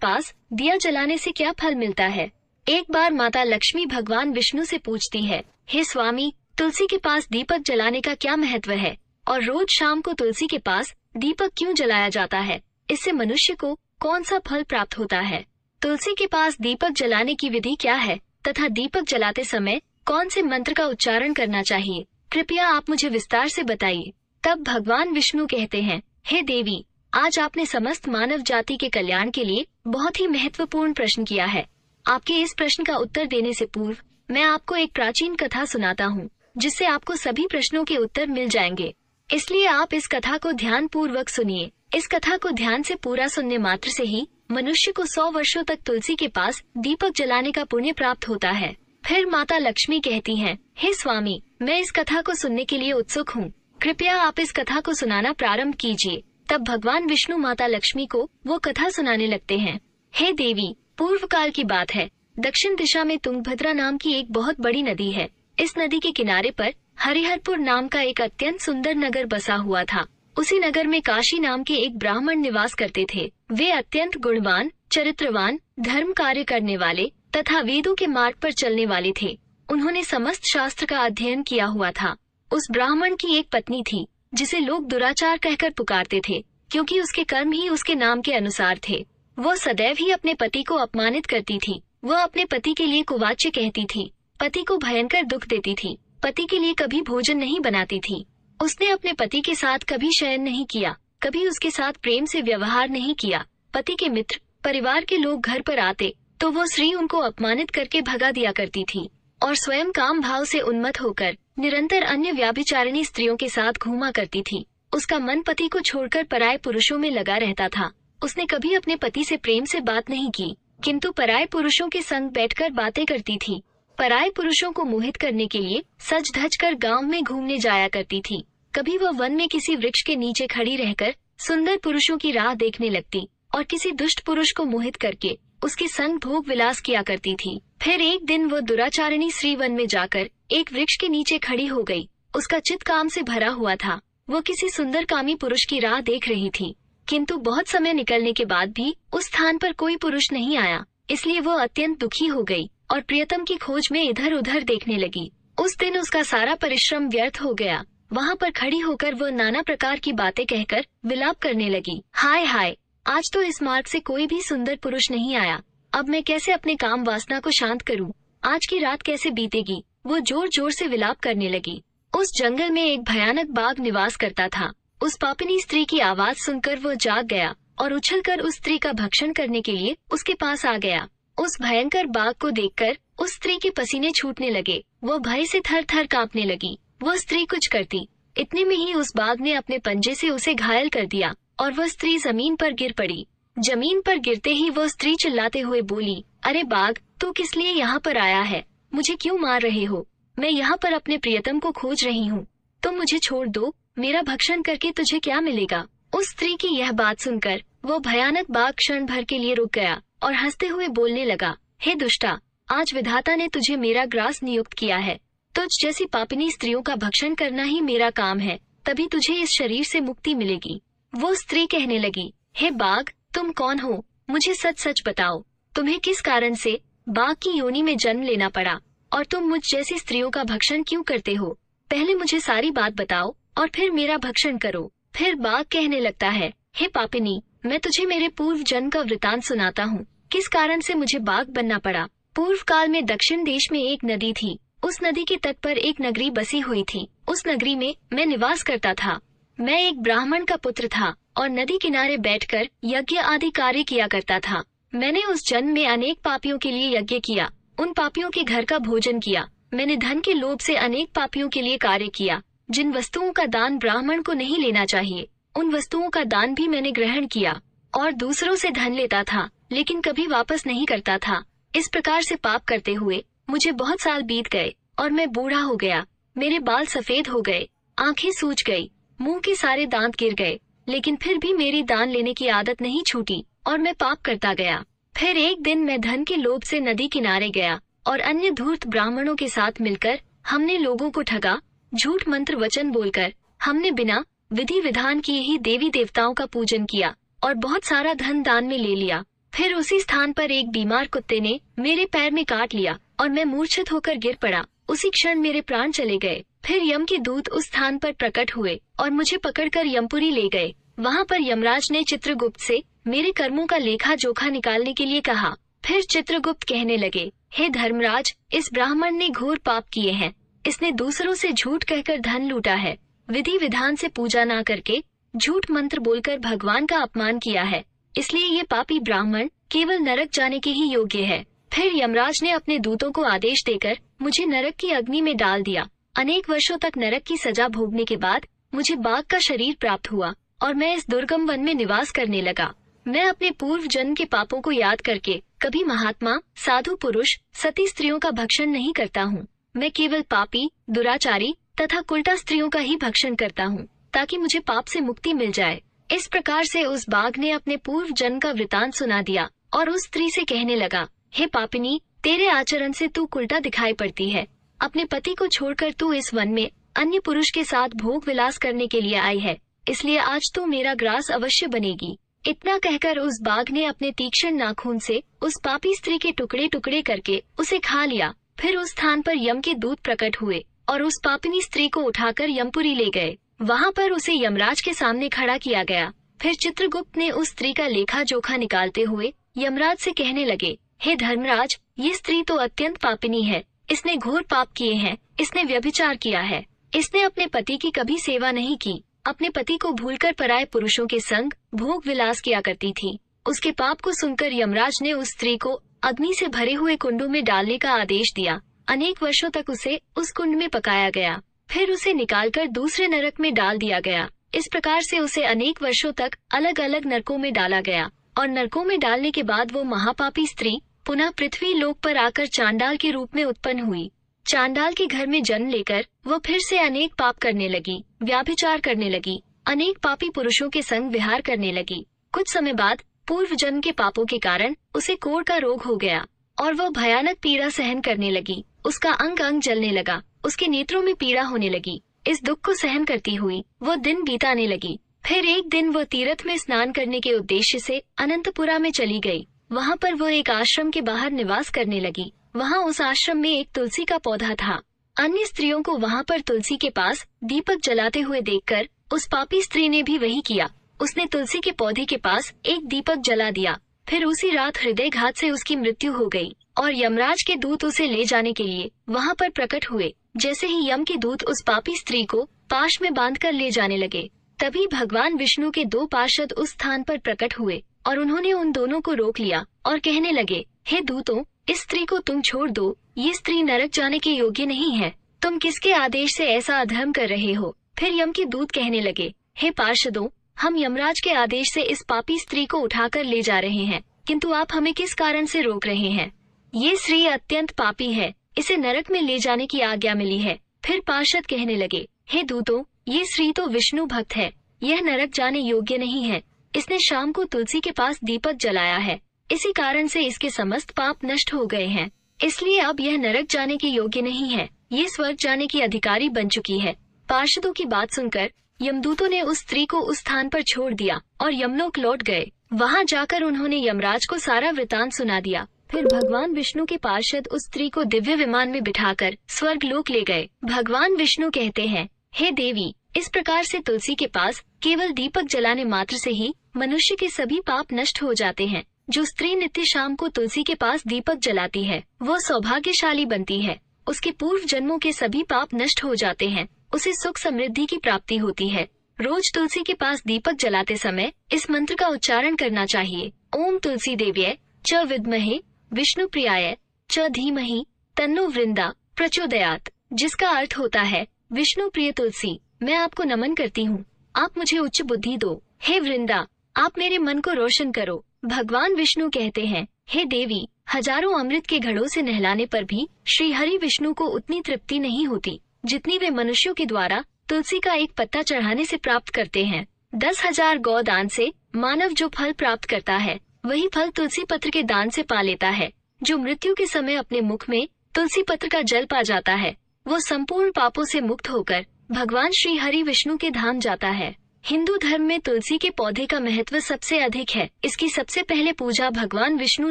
पास दिया जलाने से क्या फल मिलता है। एक बार माता लक्ष्मी भगवान विष्णु से पूछती है, हे स्वामी, तुलसी के पास दीपक जलाने का क्या महत्व है और रोज शाम को तुलसी के पास दीपक क्यों जलाया जाता है, इससे मनुष्य को कौन सा फल प्राप्त होता है। तुलसी के पास दीपक जलाने की विधि क्या है तथा दीपक जलाते समय कौन से मंत्र का उच्चारण करना चाहिए, कृपया आप मुझे विस्तार से बताइए। तब भगवान विष्णु कहते हैं, हे देवी, आज आपने समस्त मानव जाति के कल्याण के लिए बहुत ही महत्वपूर्ण प्रश्न किया है। आपके इस प्रश्न का उत्तर देने से पूर्व मैं आपको एक प्राचीन कथा सुनाता हूँ, जिससे आपको सभी प्रश्नों के उत्तर मिल जाएंगे। इसलिए आप इस कथा को ध्यान पूर्वक सुनिए। इस कथा को ध्यान से पूरा सुनने मात्र से ही मनुष्य को 100 वर्षों तक तुलसी के पास दीपक जलाने का पुण्य प्राप्त होता है। फिर माता लक्ष्मी कहती हैं, हे स्वामी, मैं इस कथा को सुनने के लिए उत्सुक हूँ, कृपया आप इस कथा को सुनाना प्रारंभ कीजिए। तब भगवान विष्णु माता लक्ष्मी को वो कथा सुनाने लगते हैं। हे देवी, पूर्व काल की बात है, दक्षिण दिशा में तुंगभद्रा नाम की एक बहुत बड़ी नदी है। इस नदी के किनारे पर हरिहरपुर नाम का एक अत्यंत सुंदर नगर बसा हुआ था। उसी नगर में काशी नाम के एक ब्राह्मण निवास करते थे। वे अत्यंत गुणवान, चरित्रवान, धर्म कार्य करने वाले तथा वेदों के मार्ग पर चलने वाले थे। उन्होंने समस्त शास्त्र का अध्ययन किया हुआ था। उस ब्राह्मण की एक पत्नी थी, जिसे लोग दुराचार कहकर पुकारते थे, क्योंकि उसके कर्म ही उसके नाम के अनुसार थे। वो सदैव ही अपने पति को अपमानित करती थी। वह अपने पति के लिए कुवाच्य कहती थी, पति को भयंकर दुख देती थी, पति के लिए कभी भोजन नहीं बनाती थी। उसने अपने पति के साथ कभी शयन नहीं किया, कभी उसके साथ प्रेम से व्यवहार नहीं किया। पति के मित्र, परिवार के लोग घर पर आते तो वो स्त्री उनको अपमानित करके भगा दिया करती थी और स्वयं काम भाव से उन्मत्त होकर निरंतर अन्य व्याभिचारिणी स्त्रियों के साथ घूमा करती थी। उसका मन पति को छोड़कर पराये पुरुषों में लगा रहता था। उसने कभी अपने पति से प्रेम से बात नहीं की, किंतु पराये पुरुषों के संग बैठकर बातें करती थी। पराये पुरुषों को मोहित करने के लिए सज धज कर गाँव में घूमने जाया करती थी। कभी वह वन में किसी वृक्ष के नीचे खड़ी रहकर सुंदर पुरुषों की राह देखने लगती और किसी दुष्ट पुरुष को मोहित करके उसके संग भोग विलास किया करती थी। फिर एक दिन वो दुराचारिणी स्त्री वन में जाकर एक वृक्ष के नीचे खड़ी हो गई। उसका चित्त काम से भरा हुआ था। वो किसी सुंदर कामी पुरुष की राह देख रही थी, किंतु बहुत समय निकलने के बाद भी उस स्थान पर कोई पुरुष नहीं आया। इसलिए वो अत्यंत दुखी हो गई और प्रियतम की खोज में इधर उधर देखने लगी। उस दिन उसका सारा परिश्रम व्यर्थ हो गया। वहाँ पर खड़ी होकर वो नाना प्रकार की बातें कहकर विलाप करने लगी। हाय हाय, आज तो इस मार्ग से कोई भी सुंदर पुरुष नहीं आया। अब मैं कैसे अपने काम वासना को शांत करूं? आज की रात कैसे बीतेगी? वो जोर जोर से विलाप करने लगी। उस जंगल में एक भयानक बाघ निवास करता था। उस पापिनी स्त्री की आवाज सुनकर वो जाग गया और उछलकर उस स्त्री का भक्षण करने के लिए उसके पास आ गया। उस भयंकर बाघ को देखकर उस स्त्री के पसीने छूटने लगे। वो भय से थर थर कांपने लगी। वह स्त्री कुछ करती, इतने में ही उस बाघ ने अपने पंजे से उसे घायल कर दिया और वह स्त्री जमीन पर गिर पड़ी। जमीन पर गिरते ही वह स्त्री चिल्लाते हुए बोली, अरे बाघ, तू किस लिए यहाँ पर आया है? मुझे क्यों मार रहे हो? मैं यहाँ पर अपने प्रियतम को खोज रही हूँ। तुम मुझे छोड़ दो, मेरा भक्षण करके तुझे क्या मिलेगा? उस स्त्री की यह बात सुनकर वो भयानक बाघ क्षण भर के लिए रुक गया और हंसते हुए बोलने लगा, हे दुष्टा, आज विधाता ने तुझे मेरा ग्रास नियुक्त किया है। तुझ जैसी पापिनी स्त्रियों का भक्षण करना ही मेरा काम है, तभी तुझे इस शरीर से मुक्ति मिलेगी। वो स्त्री कहने लगी, हे बाघ, तुम कौन हो? मुझे सच सच बताओ, तुम्हें किस कारण से बाघ की योनि में जन्म लेना पड़ा और तुम मुझ जैसी स्त्रियों का भक्षण क्यों करते हो? पहले मुझे सारी बात बताओ और फिर मेरा भक्षण करो। फिर बाघ कहने लगता है, हे पापिनी, मैं तुझे मेरे पूर्व जन्म का वृतांत सुनाता हूँ, किस कारण से मुझे बाघ बनना पड़ा। पूर्व काल में दक्षिण देश में एक नदी थी। उस नदी के तट पर एक नगरी बसी हुई थी। उस नगरी में मैं निवास करता था। मैं एक ब्राह्मण का पुत्र था और नदी किनारे बैठकर यज्ञ आदि कार्य किया करता था। मैंने उस जन्म में अनेक पापियों के लिए यज्ञ किया, उन पापियों के घर का भोजन किया। मैंने धन के लोभ से अनेक पापियों के लिए कार्य किया। जिन वस्तुओं का दान ब्राह्मण को नहीं लेना चाहिए, उन वस्तुओं का दान भी मैंने ग्रहण किया और दूसरों से धन लेता था, लेकिन कभी वापस नहीं करता था। इस प्रकार से पाप करते हुए मुझे बहुत साल बीत गए और मैं बूढ़ा हो गया। मेरे बाल सफेद हो गए, आंखें सूज गई, मुंह के सारे दांत गिर गए, लेकिन फिर भी मेरी दान लेने की आदत नहीं छूटी और मैं पाप करता गया। फिर एक दिन मैं धन के लोभ से नदी किनारे गया और अन्य धूर्त ब्राह्मणों के साथ मिलकर हमने लोगों को ठगा। झूठ मंत्र वचन बोलकर हमने बिना विधि विधान किए ही देवी देवताओं का पूजन किया और बहुत सारा धन दान में ले लिया। फिर उसी स्थान पर एक बीमार कुत्ते ने मेरे पैर में काट लिया और मैं मूर्छित होकर गिर पड़ा। उसी क्षण मेरे प्राण चले गए। फिर यम के दूत उस स्थान पर प्रकट हुए और मुझे पकड़कर यमपुरी ले गए। वहाँ पर यमराज ने चित्रगुप्त से मेरे कर्मों का लेखा जोखा निकालने के लिए कहा। फिर चित्रगुप्त कहने लगे, हे धर्मराज, इस ब्राह्मण ने घोर पाप किए हैं। इसने दूसरों से झूठ कहकर धन लूटा है, विधि विधान से पूजा ना करके झूठ मंत्र बोलकर भगवान का अपमान किया है। इसलिए ये पापी ब्राह्मण केवल नरक जाने के ही योग्य है। फिर यमराज ने अपने दूतों को आदेश देकर मुझे नरक की अग्नि में डाल दिया। अनेक वर्षों तक नरक की सजा भोगने के बाद मुझे बाघ का शरीर प्राप्त हुआ और मैं इस दुर्गम वन में निवास करने लगा। मैं अपने पूर्व जन्म के पापों को याद करके कभी महात्मा, साधु पुरुष, सती स्त्रियों का भक्षण नहीं करता हूँ। मैं केवल पापी, दुराचारी तथा कुलटा स्त्रियों का ही भक्षण करता हूँ, ताकि मुझे पाप से मुक्ति मिल जाए। इस प्रकार से उस बाघ ने अपने पूर्व जन्म का वृतांत सुना दिया और उस स्त्री से कहने लगा, हे पापिनी, तेरे आचरण से तू कुलटा दिखाई पड़ती है। अपने पति को छोड़कर तू इस वन में अन्य पुरुष के साथ भोग विलास करने के लिए आई है, इसलिए आज तू मेरा ग्रास अवश्य बनेगी। इतना कहकर उस बाघ ने अपने तीक्ष्ण नाखून से उस पापी स्त्री के टुकड़े टुकड़े करके उसे खा लिया। फिर उस स्थान पर यम के दूत प्रकट हुए और उस पापिनी स्त्री को उठाकर यमपुरी ले गए। वहाँ पर उसे यमराज के सामने खड़ा किया गया। फिर चित्रगुप्त ने उस स्त्री का लेखा जोखा निकालते हुए यमराज से कहने लगे, हे धर्मराज, ये स्त्री तो अत्यंत पापिनी है। इसने घोर पाप किए हैं। इसने व्यभिचार किया है। इसने अपने पति की कभी सेवा नहीं की। अपने पति को भूलकर पराये पुरुषों के संग भोग विलास किया करती थी। उसके पाप को सुनकर यमराज ने उस स्त्री को अग्नि से भरे हुए कुंडों में डालने का आदेश दिया। अनेक वर्षों तक उसे उस कुंड में पकाया गया। फिर उसे निकालकर दूसरे नरक में डाल दिया गया। इस प्रकार से उसे अनेक वर्षों तक अलग अलग नरकों में डाला गया और नरकों में डालने के बाद वो महापापी स्त्री पुनः पृथ्वी लोक पर आकर चांडाल के रूप में उत्पन्न हुई। चांडाल के घर में जन्म लेकर वो फिर से अनेक पाप करने लगी, व्याभिचार करने लगी, अनेक पापी पुरुषों के संग विहार करने लगी। कुछ समय बाद पूर्व जन्म के पापों के कारण उसे कोढ़ का रोग हो गया और वह भयानक पीड़ा सहन करने लगी। उसका अंग अंग जलने लगा, उसके नेत्रों में पीड़ा होने लगी। इस दुख को सहन करती हुई वो दिन बीताने लगी। फिर एक दिन वह तीर्थ में स्नान करने के उद्देश्य से अनंतपुरा में चली गई। वहाँ पर वो एक आश्रम के बाहर निवास करने लगी। वहाँ उस आश्रम में एक तुलसी का पौधा था। अन्य स्त्रियों को वहाँ पर तुलसी के पास दीपक जलाते हुए देखकर उस पापी स्त्री ने भी वही किया। उसने तुलसी के पौधे के पास एक दीपक जला दिया। फिर उसी रात हृदयघात से उसकी मृत्यु हो गई और यमराज के दूत उसे ले जाने के लिए वहाँ पर प्रकट हुए। जैसे ही यम के दूत उस पापी स्त्री को पाश में बांधकर ले जाने लगे, तभी भगवान विष्णु के दो पार्षद उस स्थान पर प्रकट हुए और उन्होंने उन दोनों को रोक लिया और कहने लगे, हे दूतों, इस स्त्री को तुम छोड़ दो। ये स्त्री नरक जाने के योग्य नहीं है। तुम किसके आदेश से ऐसा अधर्म कर रहे हो? फिर यम के दूत कहने लगे, हे पार्षदों, हम यमराज के आदेश से इस पापी स्त्री को उठाकर ले जा रहे हैं, किंतु आप हमें किस कारण से रोक रहे हैं? ये स्त्री अत्यंत पापी है, इसे नरक में ले जाने की आज्ञा मिली है। फिर पार्षद कहने लगे, हे दूतों, ये स्त्री तो विष्णु भक्त है, यह नरक जाने योग्य नहीं है। इसने शाम को तुलसी के पास दीपक जलाया है, इसी कारण से इसके समस्त पाप नष्ट हो गए हैं। इसलिए अब यह नरक जाने के योग्य नहीं है, ये स्वर्ग जाने की अधिकारी बन चुकी है। पार्षदों की बात सुनकर यमदूतों ने उस स्त्री को उस स्थान पर छोड़ दिया और यमलोक लौट गए। वहाँ जाकर उन्होंने यमराज को सारा वृतांत सुना दिया। फिर भगवान विष्णु के पार्षद उस स्त्री को दिव्य विमान में बिठाकर स्वर्ग लोक ले गए। भगवान विष्णु कहते हैं, हे देवी, इस प्रकार से तुलसी के पास केवल दीपक जलाने मात्र से ही मनुष्य के सभी पाप नष्ट हो जाते हैं। जो स्त्री नित्य शाम को तुलसी के पास दीपक जलाती है, वो सौभाग्यशाली बनती है। उसके पूर्व जन्मों के सभी पाप नष्ट हो जाते हैं। उसे सुख समृद्धि की प्राप्ति होती है। रोज तुलसी के पास दीपक जलाते समय इस मंत्र का उच्चारण करना चाहिए। ओम तुलसी देव्यै च विद्महे विष्णु प्रियाय च धीमहि तन्नो वृंदा प्रचोदयात्, जिसका अर्थ होता है, विष्णु प्रिय तुलसी, मैं आपको नमन करती हूँ, आप मुझे उच्च बुद्धि दो। हे वृंदा, आप मेरे मन को रोशन करो। भगवान विष्णु कहते हैं, हे देवी, हजारों अमृत के घड़ों से नहलाने पर भी श्री हरि विष्णु को उतनी तृप्ति नहीं होती जितनी वे मनुष्यों के द्वारा तुलसी का एक पत्ता चढ़ाने से प्राप्त करते हैं। 10,000 गौ दान से मानव जो फल प्राप्त करता है, वही फल तुलसी पत्र के दान से पा लेता है। जो मृत्यु के समय अपने मुख में तुलसी पत्र का जल पा जाता है, वो संपूर्ण पापों से मुक्त होकर भगवान श्री हरि विष्णु के धाम जाता है। हिंदू धर्म में तुलसी के पौधे का महत्व सबसे अधिक है। इसकी सबसे पहले पूजा भगवान विष्णु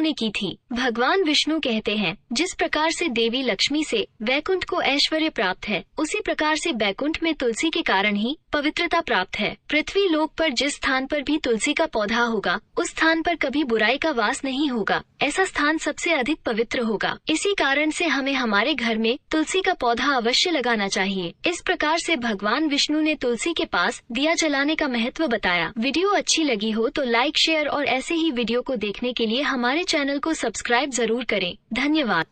ने की थी। भगवान विष्णु कहते हैं, जिस प्रकार से देवी लक्ष्मी से वैकुंठ को ऐश्वर्य प्राप्त है, उसी प्रकार से बैकुंठ में तुलसी के कारण ही पवित्रता प्राप्त है। पृथ्वी लोक पर जिस स्थान पर भी तुलसी का पौधा होगा, उस स्थान पर कभी बुराई का वास नहीं होगा। ऐसा स्थान सबसे अधिक पवित्र होगा। इसी कारण से हमें हमारे घर में तुलसी का पौधा अवश्य लगाना चाहिए। इस प्रकार से भगवान विष्णु ने तुलसी के पास दिया जलाने का महत्व बताया। वीडियो अच्छी लगी हो तो लाइक, शेयर और ऐसे ही वीडियो को देखने के लिए हमारे चैनल को सब्सक्राइब जरूर करें। धन्यवाद।